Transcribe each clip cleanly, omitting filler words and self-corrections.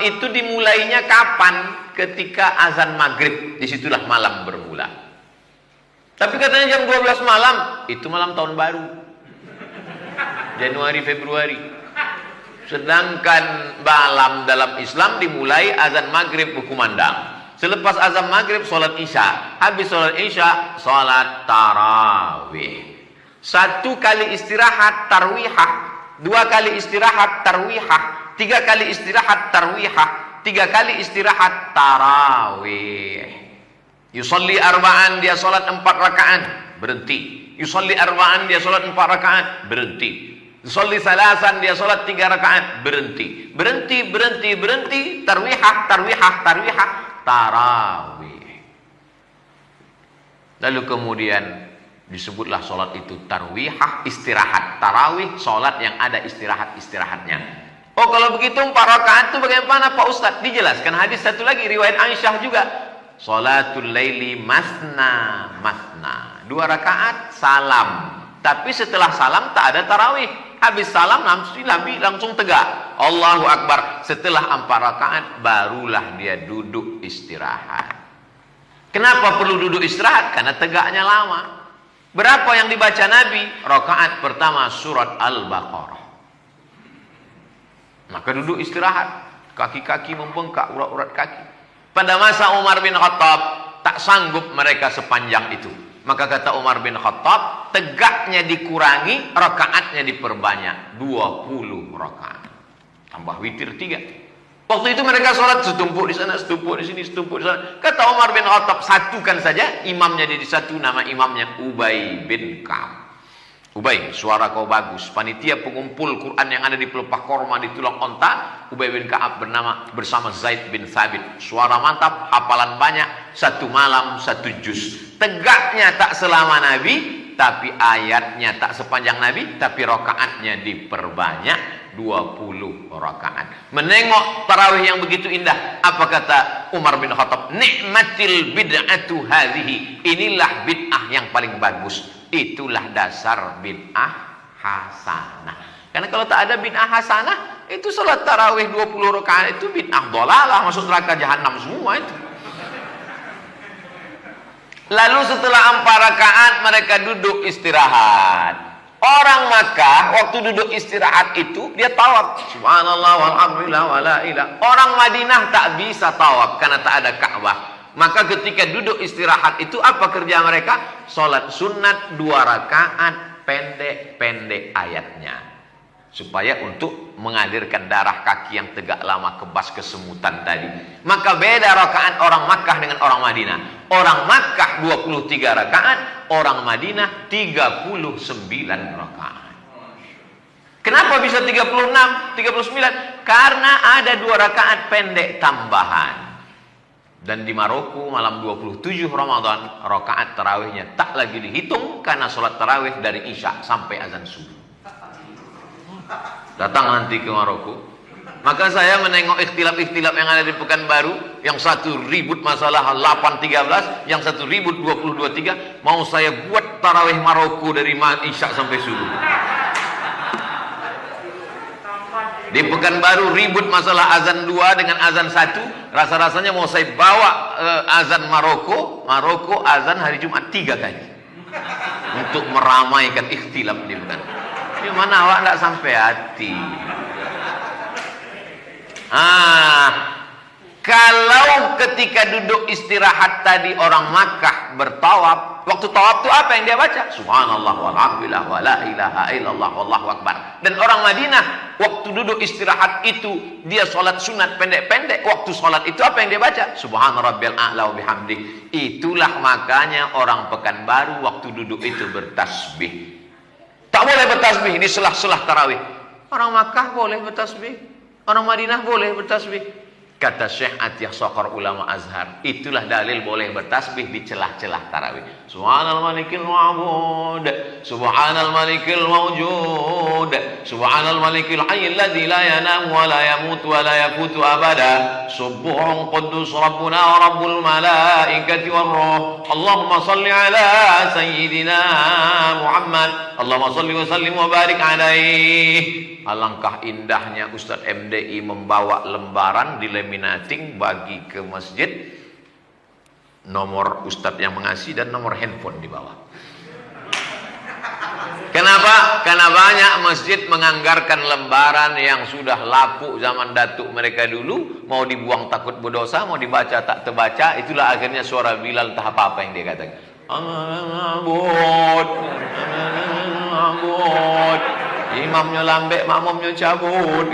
malam itu dimulainya kapan? Ketika azan maghrib, disitulah malam bermula. Tapi katanya jam 12 malam, itu malam tahun baru. Januari, Februari. Sedangkan malam dalam Islam dimulai azan maghrib berkumandang. Selepas azan maghrib, sholat isya. Habis sholat isya, sholat tarawih. 1 kali istirahat tarwihah, 2 kali istirahat tarwihah, 3 kali istirahat tarwihah, 3 kali istirahat tarawih. Yusalli arba'an, dia sholat 4 rakaat, berhenti. Yusalli arba'an, dia sholat 4 rakaat, berhenti. Yusalli salasan, dia sholat 3 rakaat, berhenti. Berhenti. Tarwihah, tarawih. Lalu kemudian disebutlah sholat itu tarwihah, istirahat. Tarawih, sholat yang ada istirahatnya. Oh, kalau begitu 4 rakaat itu bagaimana Pak Ustadz? Dijelaskan hadis satu lagi, riwayat Aisyah juga. Sholatul laili masna. 2 rakaat salam. Tapi setelah salam tak ada tarawih. Habis salam Nabi langsung tegak. Allahu Akbar. Setelah 4 rakaat barulah dia duduk istirahat. Kenapa perlu duduk istirahat? Karena tegaknya lama. Berapa yang dibaca Nabi? Rakaat pertama surat Al-Baqarah. Maka duduk istirahat. Kaki-kaki membengkak, urat-urat kaki. Pada masa Umar bin Khattab, tak sanggup mereka sepanjang itu. Maka kata Umar bin Khattab, tegaknya dikurangi, rakaatnya diperbanyak. 20 rakaat. Tambah witir 3. Waktu itu mereka sholat setumpuk di sana, setumpuk di sini, setumpuk di sana. Kata Umar bin Khattab, satukan saja. Imamnya jadi satu, nama imamnya Ubay bin Ka'ab. Ubay, suara kau bagus. Panitia pengumpul Quran yang ada di pelepah korma di tulang onta. Ubay bin Ka'ab bersama Zaid bin Thabit. Suara mantap, hafalan banyak. 1 malam 1 juz. Tegaknya tak selama Nabi, tapi ayatnya tak sepanjang Nabi, tapi rakaatnya diperbanyak 20 rakaat. Menengok tarawih yang begitu indah. Apa kata Umar bin Khattab? Ni'matil bid'atu hadhihi. Inilah bid'ah yang paling bagus. Itulah dasar bid'ah hasanah. Karena kalau tak ada bid'ah hasanah, itu salat tarawih 20 rakaat itu bid'ah dhalalah, masuk neraka jahanam semua itu. Lalu setelah 4 rakaat mereka duduk istirahat. Orang Makkah waktu duduk istirahat itu dia tawaf. Subhanallah walhamdulillah wala ilah. Orang Madinah tak bisa tawaf karena tak ada Ka'bah. Maka ketika duduk istirahat itu apa kerja mereka? Sholat sunat 2 rakaat, pendek-pendek ayatnya. Supaya untuk mengalirkan darah kaki yang tegak lama kebas kesemutan tadi. Maka beda rakaat orang Makkah dengan orang Madinah. Orang Makkah 23 rakaat, orang Madinah 39 rakaat. Kenapa bisa 36, 39? Karena ada 2 rakaat pendek tambahan. Dan di Maroko malam 27 Ramadan rakaat tarawihnya tak lagi dihitung karena sholat tarawih dari Isya sampai azan subuh. Datang nanti ke Maroko, maka saya menengok ikhtilaf-ikhtilaf yang ada di Pekanbaru. Yang satu ribut masalah 8.13, yang satu ribut 20.23. Mau saya buat tarawih Maroko dari Isya sampai subuh. Di Pekanbaru ribut masalah azan 2 dengan azan 1. Rasa-rasanya mau saya bawa azan Maroko azan hari Jumat 3 kali. Untuk meramaikan ikhtilaf di Pekanbaru. Gimana awak tidak sampai hati? Kalau ketika duduk istirahat tadi orang Makkah bertawaf, waktu tawaf itu apa yang dia baca? Subhanallah walhamdulillah wala ilaha illallah wallahu akbar. Dan orang Madinah waktu duduk istirahat itu dia sholat sunat pendek-pendek. Waktu sholat itu apa yang dia baca? Subhana rabbiyal a'la wa bihamdi. Itulah makanya orang Pekanbaru waktu duduk itu bertasbih. Tak boleh bertasbih di selah-selah tarawih. Orang Makkah boleh bertasbih, orang Madinah boleh bertasbih. Kata Syekh Atiyah Sokor ulama Azhar, itulah dalil boleh bertasbih di celah-celah tarawih. Subhanal malikil ma'bud, subhanal malikil mawjud, subhanal malikil hayyil ladzi la yanamu wa la yamutu wa la yafutu abada, subuhun quddus rabbuna wa rabbul malaikati war ruh. Allahumma salli ala sayyidina Muhammad, Allahumma salli wa sallim wa barik alaihi. alangkah indahnya Ustadz MDI membawa lembaran dilaminating bagi ke masjid, nomor Ustadz yang mengasih dan nomor handphone di bawah. Kenapa? Karena banyak masjid menganggarkan lembaran yang sudah lapuk zaman datuk mereka dulu, mau dibuang takut berdosa, mau dibaca tak terbaca. Itulah akhirnya suara Bilal entah apa yang dia katakan. Ambut, ambut. Imamnya lambek, makmumnya cabut.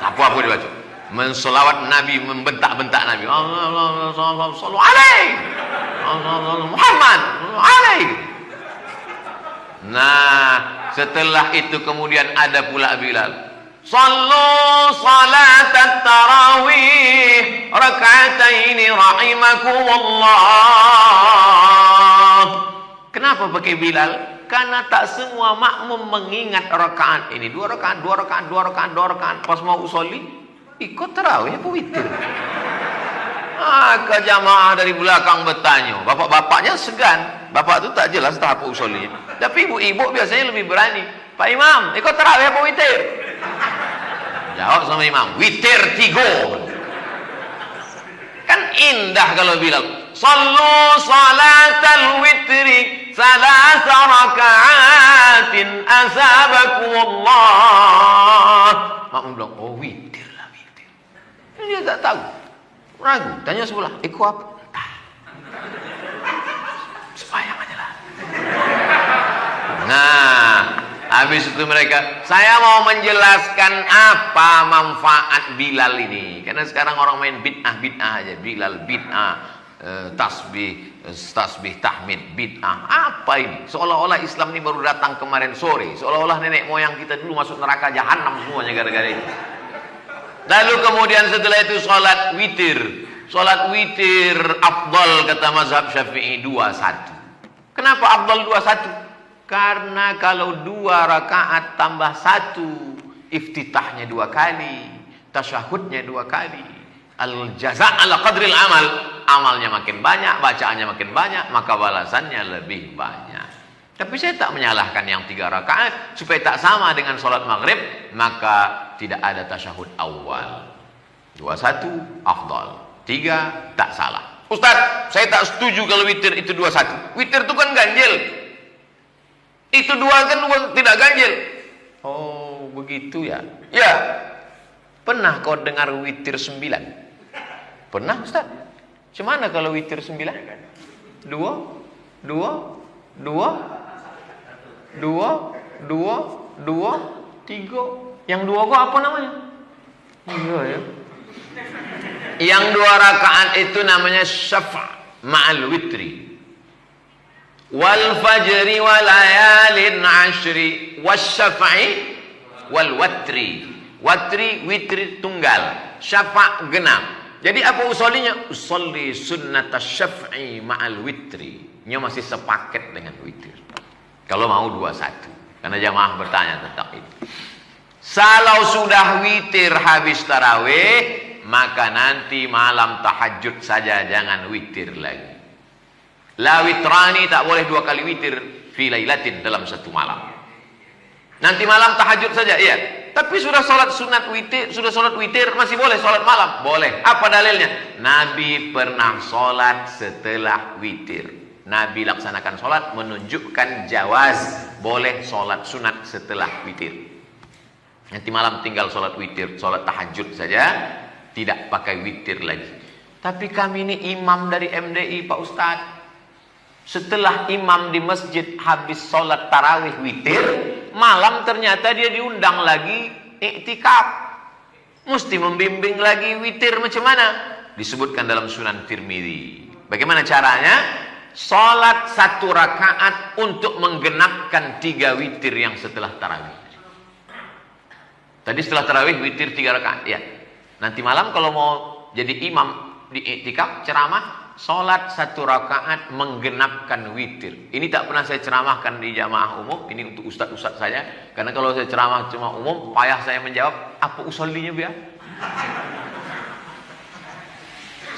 Apa dibaca? Mensolawat Nabi, membentak-bentak Nabi. Sallallahu alaihi Muhammad alaihi. Nah, setelah itu kemudian ada pula Bilal. Sallu salat tarawih raka'ataini rahimakumullah. Kenapa pakai Bilal? Karena tak semua makmum mengingat rakaat ini. 2 rakaat, 2 rakaat, 2 rakaat, 2 rakaat. Pas mau usolli, ikut tarawih apa witir? Ke jamaah dari belakang bertanya. Bapak-bapaknya segan. Bapak itu tak jelas tak apa usolli. Tapi ibu-ibu biasanya lebih berani. Pak Imam, ikut tarawih apa witir? Jawab sama imam, witir 3. Kan indah kalau Bilal. Sallu salatal witri salasa raka'atin asabakumullah. Makmum bilang, oh witir lah, witir. Dia tak tahu, ragu, tanya sebelah, ikut apa? Entah. Sembahyang aja lah. Nah, habis itu mereka, saya mau menjelaskan apa manfaat Bilal ini. Karena sekarang orang main bid'ah aja. Bilal bid'ah, tasbih tahmid bid'ah. Apa ini? Seolah-olah Islam ini baru datang kemarin sore. Seolah-olah nenek moyang kita dulu masuk neraka jahanam semuanya gara-gara itu. Lalu kemudian setelah itu salat witir. Salat witir afdal kata mazhab Syafi'i 21. Kenapa afdal 21? Karena kalau 2 rakaat tambah 1, iftitahnya 2 kali, tasyahudnya 2 kali. Al-jaza' ala qadril amal. Amalnya makin banyak, bacaannya makin banyak, maka balasannya lebih banyak. Tapi saya tak menyalahkan yang 3 rakaat supaya tak sama dengan sholat maghrib, maka tidak ada tasyahud awal. 21 afdal, 3 tak salah. Ustaz, saya tak setuju kalau witir itu 21. Witir itu kan ganjil. Itu 2 kan tidak ganjil. Oh, begitu ya. Ya. Pernah kau dengar witir 9? Pernah, Ustaz? Cemana kalau witir 9? 2 3. Yang 2 kok apa namanya? Iya ya. Yang 2 rakaat itu namanya syafa' ma'al witri. Wal fajri wal layalin ashri wasyaf'i wal watri. Watri witri tunggal, syafa' genap. Jadi apa usolinya? Usolli sunnat syaf'i ma'al witri. Nya masih sepaket dengan witir. Kalau mau 21. Karena jamaah bertanya tentang itu. Kalau sudah witir habis tarawih, maka nanti malam tahajud saja, jangan witir lagi. La witrani, tak boleh 2 kali witir fi lailatin, dalam 1 malam. Nanti malam tahajud saja, iya. Tapi sudah sholat sunat witir, sudah sholat witir, masih boleh sholat malam? Boleh. Apa dalilnya? Nabi pernah sholat setelah witir. Nabi laksanakan sholat menunjukkan jawaz boleh sholat sunat setelah witir. Nanti malam tinggal sholat witir, sholat tahajud saja, tidak pakai witir lagi. Tapi kami ini imam dari MDI, Pak Ustadz. Setelah imam di masjid habis sholat tarawih witir, malam ternyata dia diundang lagi iktikaf. Mesti membimbing lagi witir macam mana? Disebutkan dalam Sunan Tirmidzi. Bagaimana caranya? Sholat 1 rakaat untuk menggenapkan 3 witir yang setelah tarawih. Tadi setelah tarawih witir 3 rakaat, ya. Nanti malam kalau mau jadi imam di iktikaf ceramah, sholat 1 rakaat menggenapkan witir. Ini tak pernah saya ceramahkan di jamaah umum. Ini untuk ustaz-ustaz saya. Karena kalau saya ceramah cuma umum, payah saya menjawab apa usollinya biar.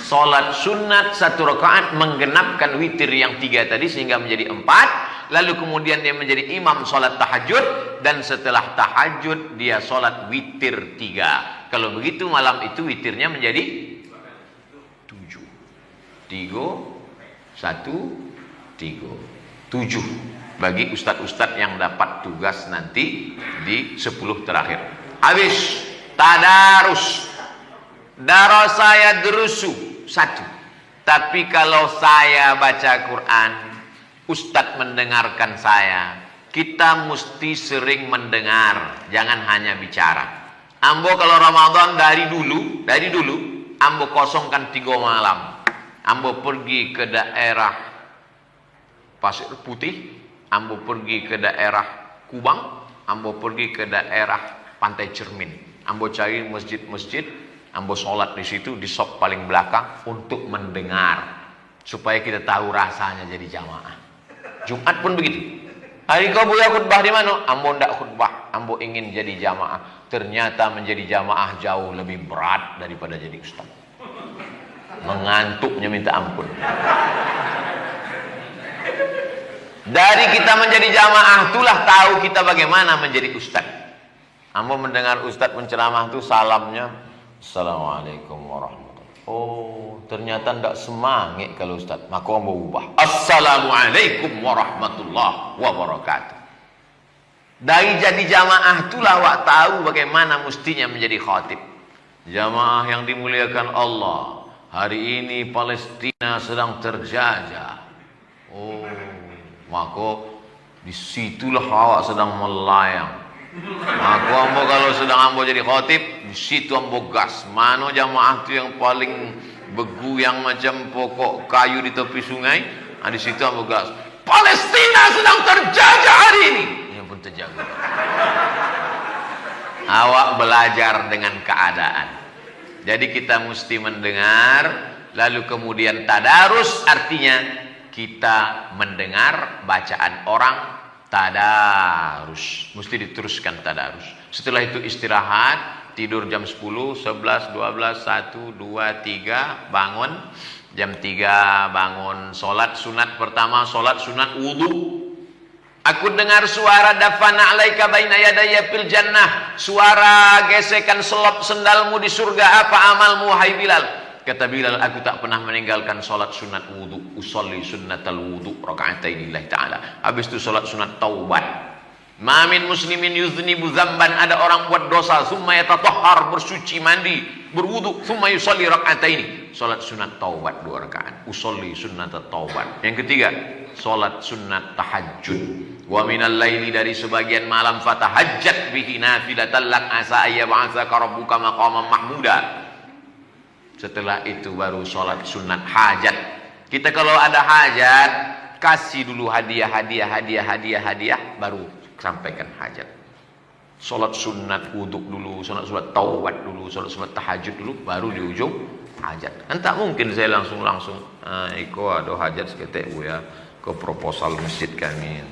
Sholat sunat 1 rakaat menggenapkan witir yang 3 tadi sehingga menjadi 4. lalu kemudian dia menjadi imam sholat tahajud, dan setelah tahajud dia sholat witir 3. Kalau begitu malam itu witirnya menjadi 7. 3, 1, 3. 7 bagi ustadz-ustadz yang dapat tugas nanti di 10 terakhir. Habis tadarus. Daro saya derusu 1. Tapi kalau saya baca Quran, ustadz mendengarkan saya. Kita mesti sering mendengar, jangan hanya bicara. Ambo kalau Ramadan dari dulu, ambo kosongkan 3 malam. Ambo pergi ke daerah Pasir Putih, ambo pergi ke daerah Kubang, ambo pergi ke daerah Pantai Cermin. Ambo cari masjid-masjid, ambo sholat di situ di sop paling belakang untuk mendengar, supaya kita tahu rasanya jadi jamaah. Jumat pun begitu. Hari kau boleh khutbah di mana? Ambo ndak khutbah, ambo ingin jadi jamaah. Ternyata menjadi jamaah jauh lebih berat daripada jadi ustaz. Mengantuknya minta ampun. Dari kita menjadi jamaah itulah tahu kita bagaimana menjadi ustaz. Ambo mendengar ustaz menceramah itu salamnya, Assalamualaikum warahmatullahi wabarakatuh. Oh, ternyata tidak semangat kalau ustaz. Maka ambo ubah, Assalamualaikum warahmatullahi wabarakatuh. Dari jadi jamaah itulah wak tahu bagaimana mestinya menjadi khatib. Jamaah yang dimuliakan Allah, hari ini Palestina sedang terjajah. Oh, maka disitulah awak sedang melayang. Aku ambo kalau sedang ambo jadi khatib, di situ ambo gas. Mana jamaah tu yang paling bergoyang macam pokok kayu di tepi sungai? Di situ ambo gas. Palestina sedang terjajah hari ini. Yang pun terjaga. Awak belajar dengan keadaan. Jadi kita mesti mendengar, lalu kemudian tadarus, artinya kita mendengar bacaan orang. Tadarus, mesti diteruskan tadarus. Setelah itu istirahat, tidur jam 10, 11, 12, 1, 2, 3, bangun. Jam 3 bangun, solat sunat pertama, solat sunat wudu. Aku dengar suara dafana alaika baina yadaya fil jannah. Suara gesekan selop sendalmu di surga, apa amalmu wahai Bilal? Kata Bilal, aku tak pernah meninggalkan solat sunat wudu. Usolli sunnatal wudu raka'atain lillahi ta'ala. Habis itu solat sunat taubat. Ma min muslimin yuznibu dzamban, ada orang buat dosa, summa yatatahhar, bersuci mandi, berwudu, summa yusolli raka'atain. Solat sunat taubat 2 rakaat. Usolli sunnatat taubat. Yang ketiga, solat sunat tahajud. Wa minal laili, dari sebagian malam, fatahajjat bihi nafilatan lak asa ayyab'atsaka rabbuka maqaman mahmuda. Setelah itu baru sholat sunat hajat. Kita kalau ada hajat, kasih dulu hadiah, baru sampaikan hajat. Sholat sunat wuduk dulu, sholat taubat dulu, sholat sunat tahajud dulu, baru di ujung hajat. Kan tak mungkin saya langsung iko ada hajat seketek bu ya, ke proposal masjid kami.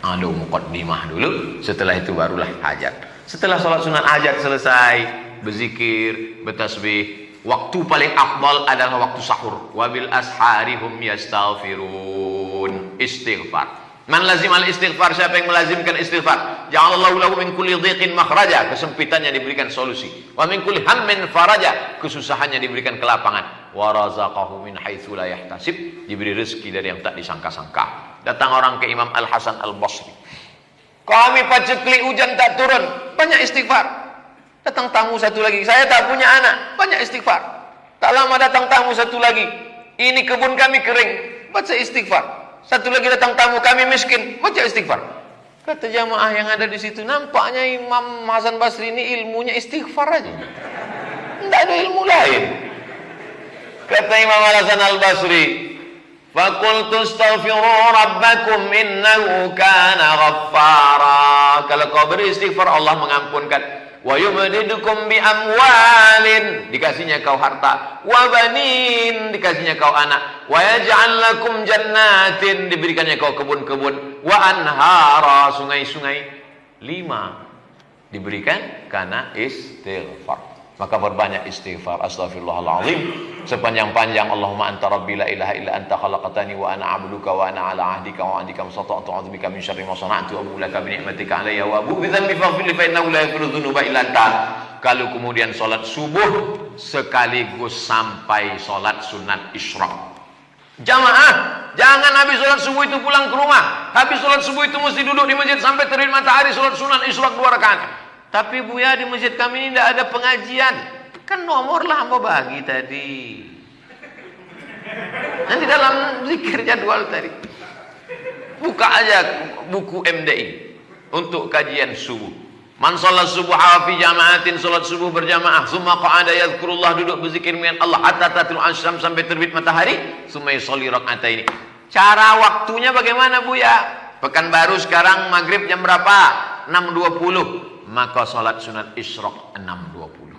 Ada muqaddimah dulu, setelah itu barulah hajat. Setelah sholat sunat hajat selesai, berzikir, bertasbih. Waktu paling afdal adalah waktu sahur. Wabil ashari hum yastaghfirun. Istighfar. Man lazim al istighfar, siapa yang melazimkan istighfar, ja'alallahu lahu min kulli dhiqin makhraja, kesempitannya diberikan solusi. Wa min kulli hammin faraja, kesusahannya diberikan kelapangan. Wa razaqahu min haitsu la yahtasib, diberi rezeki dari yang tak disangka-sangka. Datang orang ke Imam Al Hasan Al Basri. Kami paceklik hujan tak turun, banyak istighfar. Datang tamu satu lagi, saya tak punya anak, banyak istighfar. Tak lama datang tamu satu lagi, ini kebun kami kering, baca istighfar. Satu lagi datang tamu, kami miskin, baca istighfar. Kata jamaah yang ada di situ, nampaknya Imam Hasan Basri ini ilmunya istighfar aja, tidak ada ilmu lain. Kata Imam Hasan Al Basri, faqultu astaghfiru rabbakum innahu kana ghaffara. Kalau kau beristighfar, Allah mengampunkan. Wa yumdidukum bi amwalin, dikasihnya kau harta, wa banin, dikasihnya kau anak, wa yaj'al lakum jannatin, diberikannya kau kebun-kebun, wa anhara, sungai-sungai. 5 diberikan karena istighfar. Maka berbanyak istighfar, astaghfirullahaladzim sepanjang-panjang. Allahumma anta rabbi la ilaha illa anta khalaqtani wa ana abduka wa ana ala ahdika wa ahdika masata'tu a'udzubika min syarri ma sana'tu wa abu laka bi ni'matika alayya wa abu bi dhanbi faghfir li fa innahu la yaghfiru dzunuba illa anta. Kalau kemudian salat subuh sekaligus sampai salat sunat isyraq. Jamaah, jangan habis salat subuh itu pulang ke rumah. Habis salat subuh itu mesti duduk di masjid sampai terbit matahari salat sunat isyraq 2 rakaat. Tapi Buya di masjid kami ini tidak ada pengajian. Kan nomor lah hamba bagi tadi. Nanti dalam zikir jadwal tadi. Buka aja buku MDI untuk kajian subuh. Man sholat subuh fi jama'atin, sholat subuh berjamaah. Summa qa'ada yadhkurullah, duduk berzikir dengan Allah hatta tatlul asyam, sampai terbit matahari. Summa yusolli raka'ataini. Cara waktunya bagaimana Buya? Pekanbaru sekarang maghrib jam berapa? 6.20. Maka salat sunat isyraq 6.20.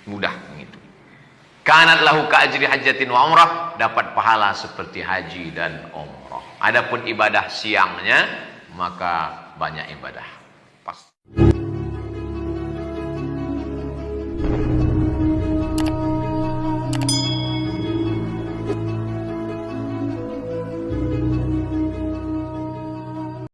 Mudah begitu. Kanat lahu ka'ajri hajjatin wa umrah, dapat pahala seperti haji dan umrah. Adapun ibadah siangnya maka banyak ibadah.